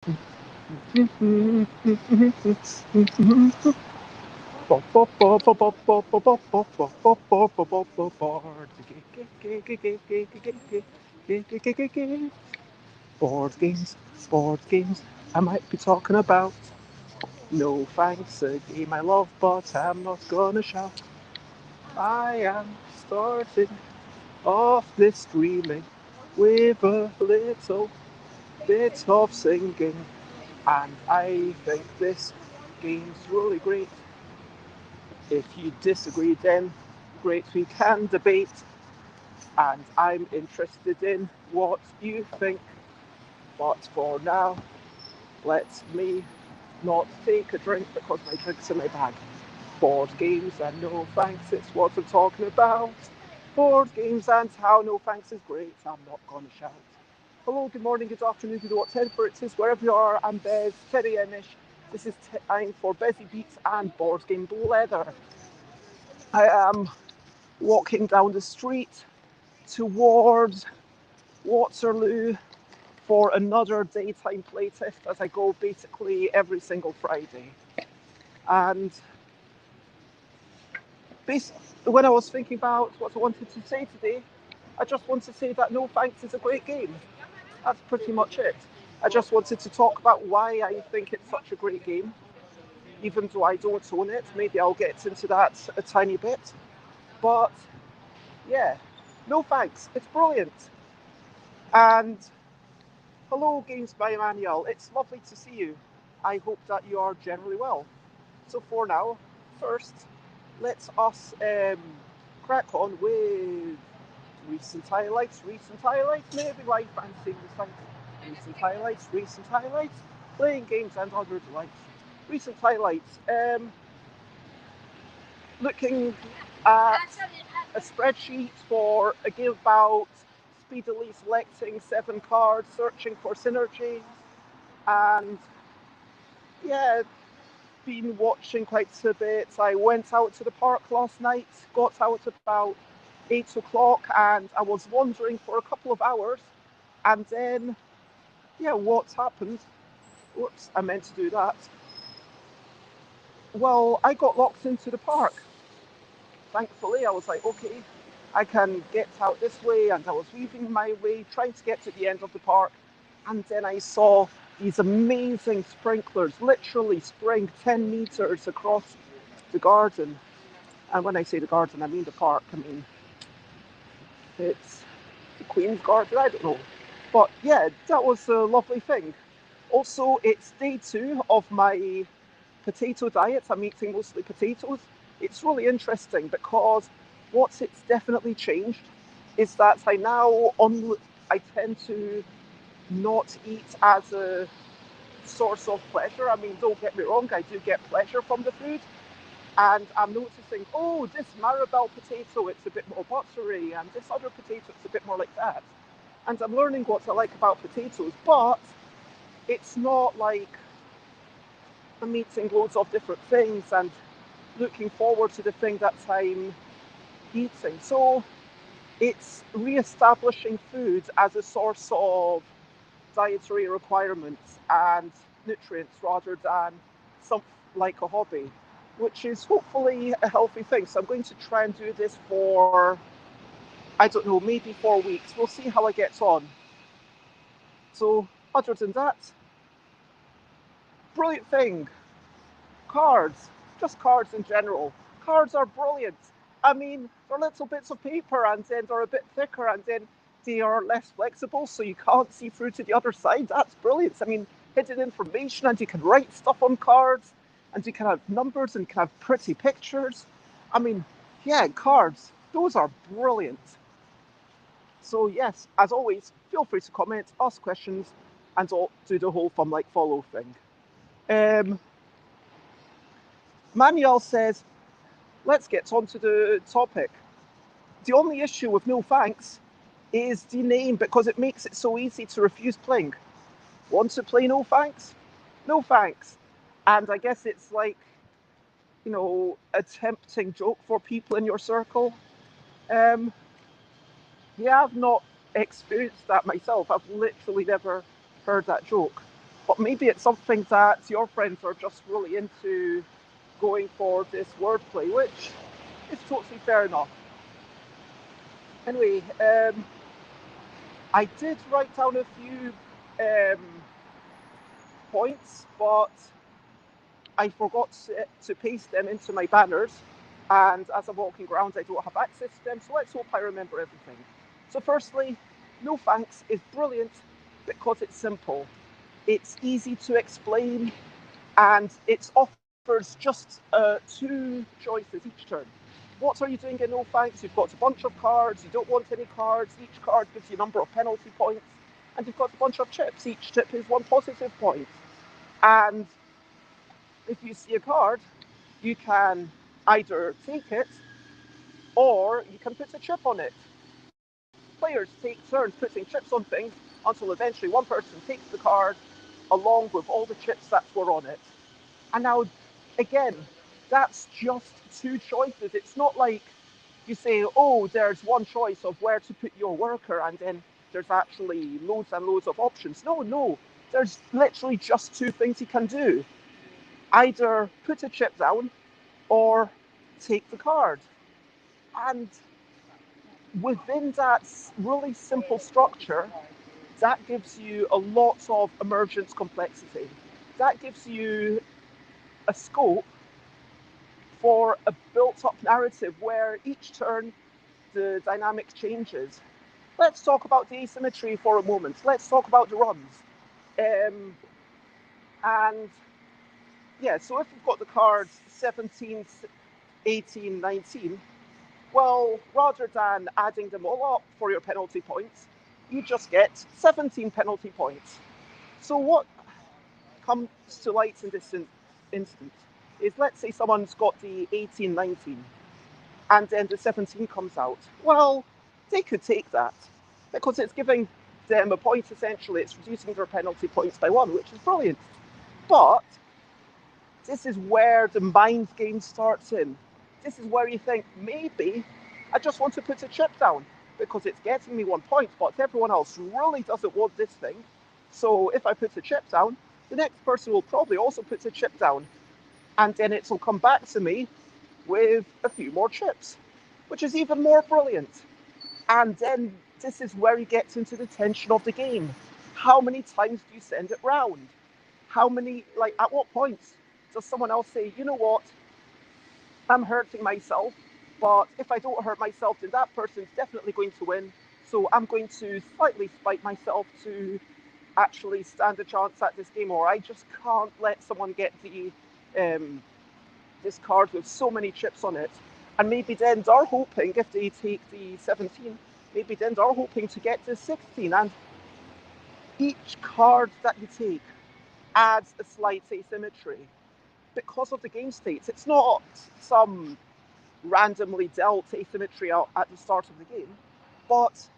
Board games, board games. I might be talking about. No thanks, a game I love, but I'm not gonna shout. I am starting off this streaming with a little bit of singing, and I think this game's really great. If you disagree, then great, we can debate, and I'm interested in what you think. But for now, let me not take a drink because my drink's in my bag. Board games and no thanks, it's what I'm talking about. Board games and how no thanks is great, I'm not gonna shout. Hello, good morning, good afternoon, good whatever it is, wherever you are, I'm Bez, 10 a.m.ish. This is time for Busy Beats and Board Game Leather. I am walking down the street towards Waterloo for another daytime playtest as I go basically every single Friday. And when I was thinking about what I wanted to say today, I just want to say that No Thanks is a great game. That's pretty much it. I just wanted to talk about why I think it's such a great game, even though I don't own it. Maybe I'll get into that a tiny bit. But yeah, No Thanks. It's brilliant. And hello, Games by Emmanuel. It's lovely to see you. I hope that you are generally well. So for now, first, let us crack on with recent highlights, maybe life and seeing the sights, recent highlights, playing games and other delights. Recent highlights, looking at a spreadsheet for a game about speedily selecting 7 cards, searching for synergies, and yeah, been watching quite a bit. I went out to the park last night, got out about 8 o'clock, and I was wandering for a couple of hours. And then, yeah, what happened? Whoops, I meant to do that. Well, I got locked into the park. Thankfully, I was like, okay, I can get out this way, and I was weaving my way, trying to get to the end of the park. And then I saw these amazing sprinklers literally spraying 10 meters across the garden. And when I say the garden, I mean the park. I mean, it's the Queen's Garden, I don't know. But yeah, that was a lovely thing. Also, it's day 2 of my potato diet. I'm eating mostly potatoes. It's really interesting because what it's definitely changed is that I tend to not eat as a source of pleasure. I mean, don't get me wrong, I do get pleasure from the food. And I'm noticing, oh, this marabelle potato, it's a bit more buttery, and this other potato, it's a bit more like that. And I'm learning what I like about potatoes, but it's not like I'm eating loads of different things and looking forward to the thing that I'm eating. So it's re-establishing food as a source of dietary requirements and nutrients rather than something like a hobby, which is hopefully a healthy thing. So I'm going to try and do this for, I don't know, maybe 4 weeks. We'll see how I get on. So other than that, brilliant thing. Cards, just cards in general. Cards are brilliant. I mean, they're little bits of paper and then they're a bit thicker and then they are less flexible so you can't see through to the other side. That's brilliant. I mean, hidden information and you can write stuff on cards and you can have numbers and you can have pretty pictures. I mean, yeah, cards, those are brilliant. So yes, as always, feel free to comment, ask questions, and do the whole fun like follow thing. Um, Manuel says, let's get on to the topic. The only issue with No Thanks is the name because it makes it so easy to refuse playing. Want to play No Thanks? No thanks. And I guess it's like, a tempting joke for people in your circle. Um, yeah, I've not experienced that myself. I've literally never heard that joke. But maybe it's something that your friends are just really into going for this wordplay, which is totally fair enough. Anyway, I did write down a few um, points, but I forgot to paste them into my banners. And as I'm walking around, I don't have access to them, so let's hope I remember everything. So, firstly, no thanks is brilliant because it's simple. It's easy to explain, and it offers just two choices each turn. What are you doing in no thanks? You've got a bunch of cards, you don't want any cards, each card gives you a number of penalty points, and you've got a bunch of chips. Each chip is one positive point. And if you see a card, you can either take it or you can put a chip on it. Players take turns putting chips on things until eventually one person takes the card along with all the chips that were on it. And now, again, that's just two choices. It's not like you say, oh, there's one choice of where to put your worker, and then there's actually loads and loads of options. No, there's literally just two things you can do. Either put a chip down or take the card. And within that really simple structure, that gives you a lot of emergence complexity. That gives you a scope for a built-up narrative where each turn the dynamic changes. Let's talk about the asymmetry for a moment. Let's talk about the runs. And yeah, so if we've got the cards 17, 18, 19, well, rather than adding them all up for your penalty points, you just get 17 penalty points. So what comes to light in this instance is, let's say someone's got the 18, 19, and then the 17 comes out. Well, they could take that because it's giving them a point essentially. It's reducing their penalty points by one, which is brilliant. But this is where the mind game starts in. This is where you think, maybe I just want to put a chip down because it's getting me 1 point, but everyone else really doesn't want this thing. So if I put a chip down, the next person will probably also put a chip down. And then it will come back to me with a few more chips, which is even more brilliant. And then this is where he gets into the tension of the game. How many times do you send it round? How many, like, at what points does someone else say, you know what, I'm hurting myself, but if I don't hurt myself, then that person's definitely going to win. So I'm going to slightly spite myself to actually stand a chance at this game, or I just can't let someone get the this card with so many chips on it. And maybe then they're hoping, if they take the 17, maybe then they're hoping to get to 16. And each card that you take adds a slight asymmetry because of the game states. It's not some randomly dealt asymmetry out at the start of the game, but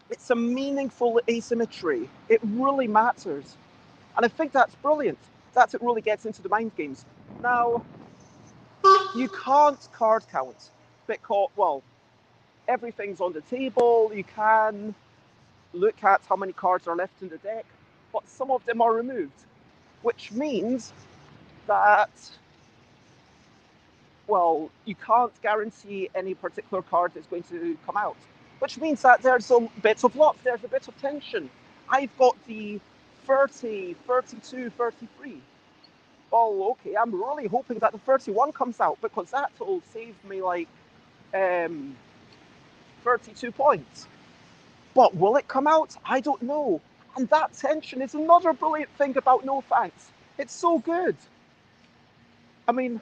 it's a meaningful asymmetry. It really matters. And I think that's brilliant. That it really gets into the mind games. Now, you can't card count because, well, everything's on the table. You can look at how many cards are left in the deck, but some of them are removed, which means that, well, you can't guarantee any particular card is going to come out, which means that there's a bit of luck, there's a bit of tension. I've got the 30, 32, 33. Oh, okay, I'm really hoping that the 31 comes out because that will save me like 32 points. But will it come out? I don't know. And that tension is another brilliant thing about No Thanks. It's so good. I mean,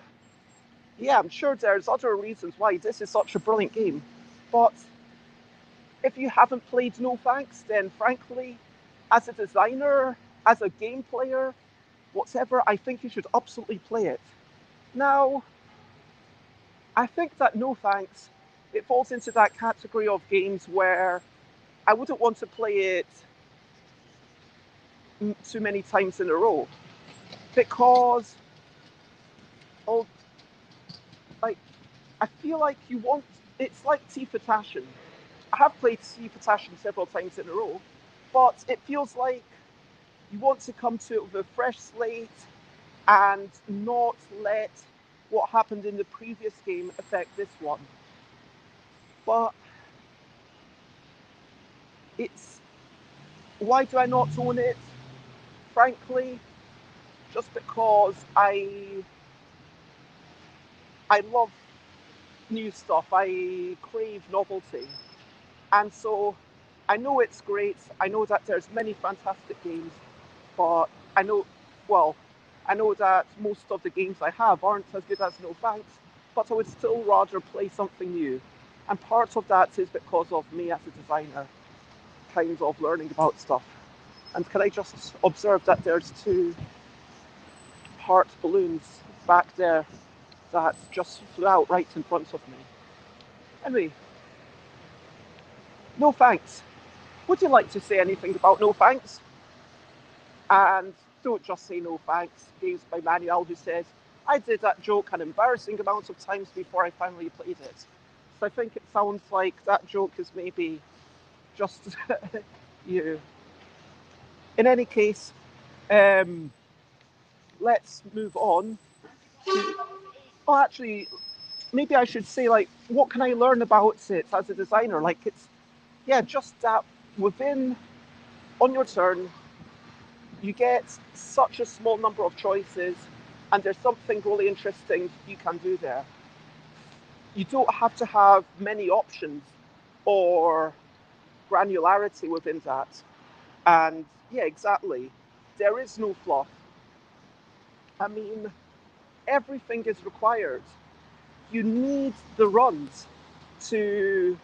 yeah, I'm sure there's other reasons why this is such a brilliant game. But if you haven't played No Thanks, then frankly, as a designer, as a game player, whatever, I think you should absolutely play it. Now, I think that No Thanks, it falls into that category of games where I wouldn't want to play it too many times in a row because, oh, like, I feel like you want, it's like Tashin. I have played Tashin several times in a row, but it feels like You want to come to it with a fresh slate and not let what happened in the previous game affect this one. But why do I not own it? Frankly, just because I love new stuff. I crave novelty. And so I know it's great. I know that there's many fantastic games, but I know that most of the games I have aren't as good as No Thanks, but I would still rather play something new. And part of that is because of me as a designer, kind of learning about stuff. And can I just observe that there's 2 heart balloons back there that just flew out right in front of me. Anyway, No Thanks. Would you like to say anything about No Thanks? And don't just say no thanks. Games by Manuel, who says, I did that joke an embarrassing amount of times before I finally played it. So I think it sounds like that joke is maybe just you. In any case, let's move on. Oh, actually, maybe I should say, like, what can I learn about it as a designer? Like, it's, just that on your turn, you get such a small number of choices, and there's something really interesting you can do there. You don't have to have many options or granularity within that. And yeah, exactly. There is no fluff. I mean, everything is required. You need the runs to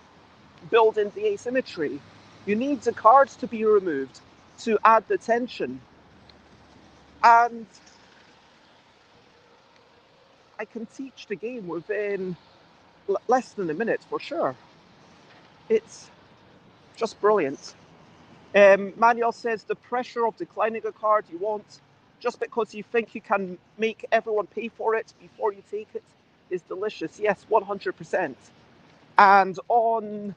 build in the asymmetry. You need the cards to be removed to add the tension. And I can teach the game within less than a minute for sure. It's just brilliant. Manuel says the pressure of declining a card you want just because you think you can make everyone pay for it before you take it is delicious. Yes, 100%. And on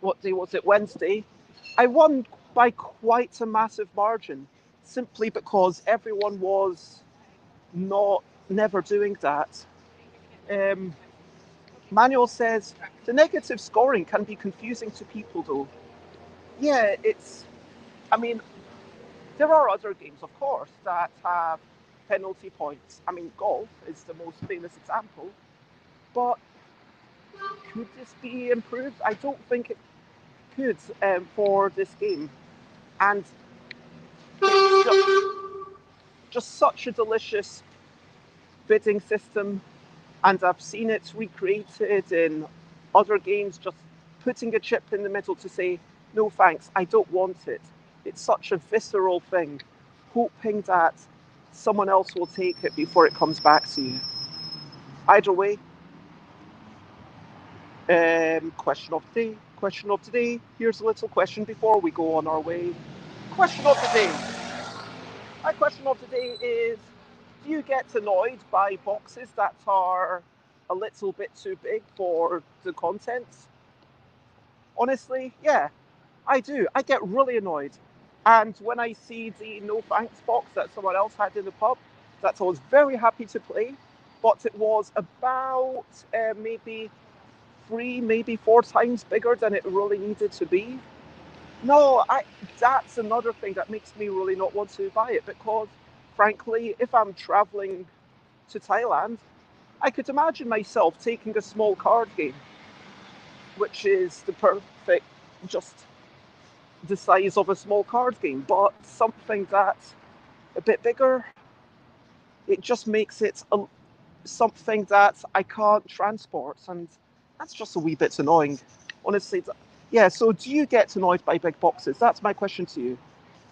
what day was it? Wednesday, I won by quite a massive margin simply because everyone was never doing that. Manuel says the negative scoring can be confusing to people though. Yeah, I mean, there are other games, of course, that have penalty points. I mean, golf is the most famous example. But could this be improved? I don't think it could for this game. And it's just such a delicious bidding system. And I've seen it recreated in other games, just putting a chip in the middle to say, no thanks, I don't want it. It's such a visceral thing, hoping that someone else will take it before it comes back to you. Either way, question of the day. Here's a little question before we go on our way. Question of the day. My question of the day is, do you get annoyed by boxes that are a little bit too big for the contents? Honestly, yeah, I do. I get really annoyed. And when I see the no thanks box that someone else had in the pub, that I was very happy to play, but it was about maybe 3, maybe 4 times bigger than it really needed to be. No, that's another thing that makes me really not want to buy it, because frankly, if I'm traveling to Thailand, I could imagine myself taking a small card game, which is the perfect, just the size of a small card game, but something that's a bit bigger, it just makes it something that I can't transport, and that's just a wee bit annoying. Honestly, yeah, so do you get annoyed by big boxes? That's my question to you.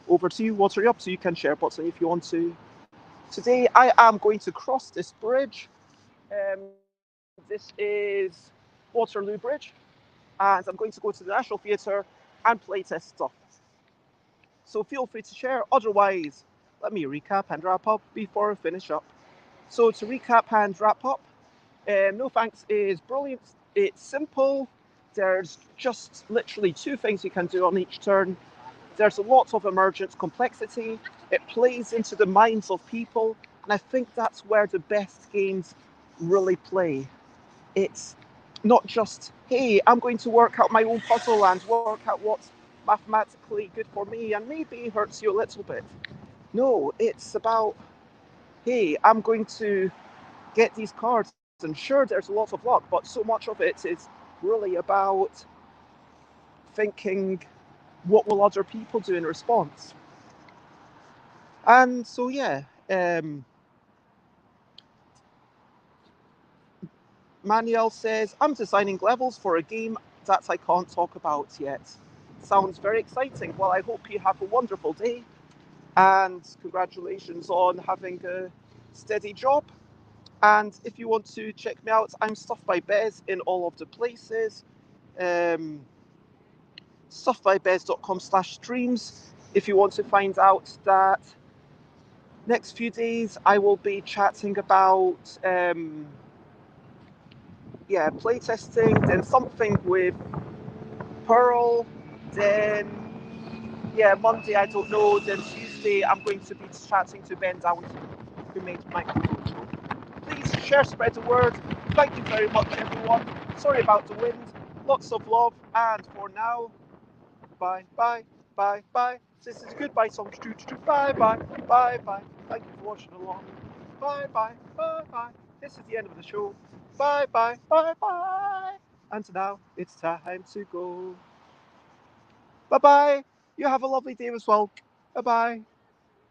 Over to you. What are you up to? You can share button if you want to. Today, I am going to cross this bridge. This is Waterloo Bridge, and I'm going to go to the National Theatre and playtest stuff. So feel free to share. Otherwise, let me recap and wrap up before I finish up. So to recap and wrap up, No Thanks is brilliant. It's simple. There's just literally 2 things you can do on each turn. There's a lot of emergence complexity. It plays into the minds of people, and I think that's where the best games really play. It's not just, hey, I'm going to work out my own puzzle and work out what's mathematically good for me and maybe hurts you a little bit. No, it's about, hey, I'm going to get these cards, and sure, there's a lot of luck, but so much of it is really about thinking, what will other people do in response? And so, yeah, Manuel says, I'm designing levels for a game that I can't talk about yet. Sounds very exciting. Well, I hope you have a wonderful day, and congratulations on having a steady job. And if you want to check me out, I'm Stuff by Bez in all of the places. Stuffbybez.com/streams. If you want to find out that next few days I will be chatting about playtesting, then something with Pearl, then Monday I don't know, then Tuesday I'm going to be chatting to Ben Downton, who made microphone. So please share, spread the word. Thank you very much, everyone. Sorry about the wind. Lots of love, and for now, bye, bye, bye, bye. This is a goodbye song. Bye, bye, bye, bye. Thank you for watching along. Bye, bye, bye, bye. This is the end of the show. Bye, bye, bye, bye. And now it's time to go. Bye, bye. You have a lovely day as well. Bye, bye.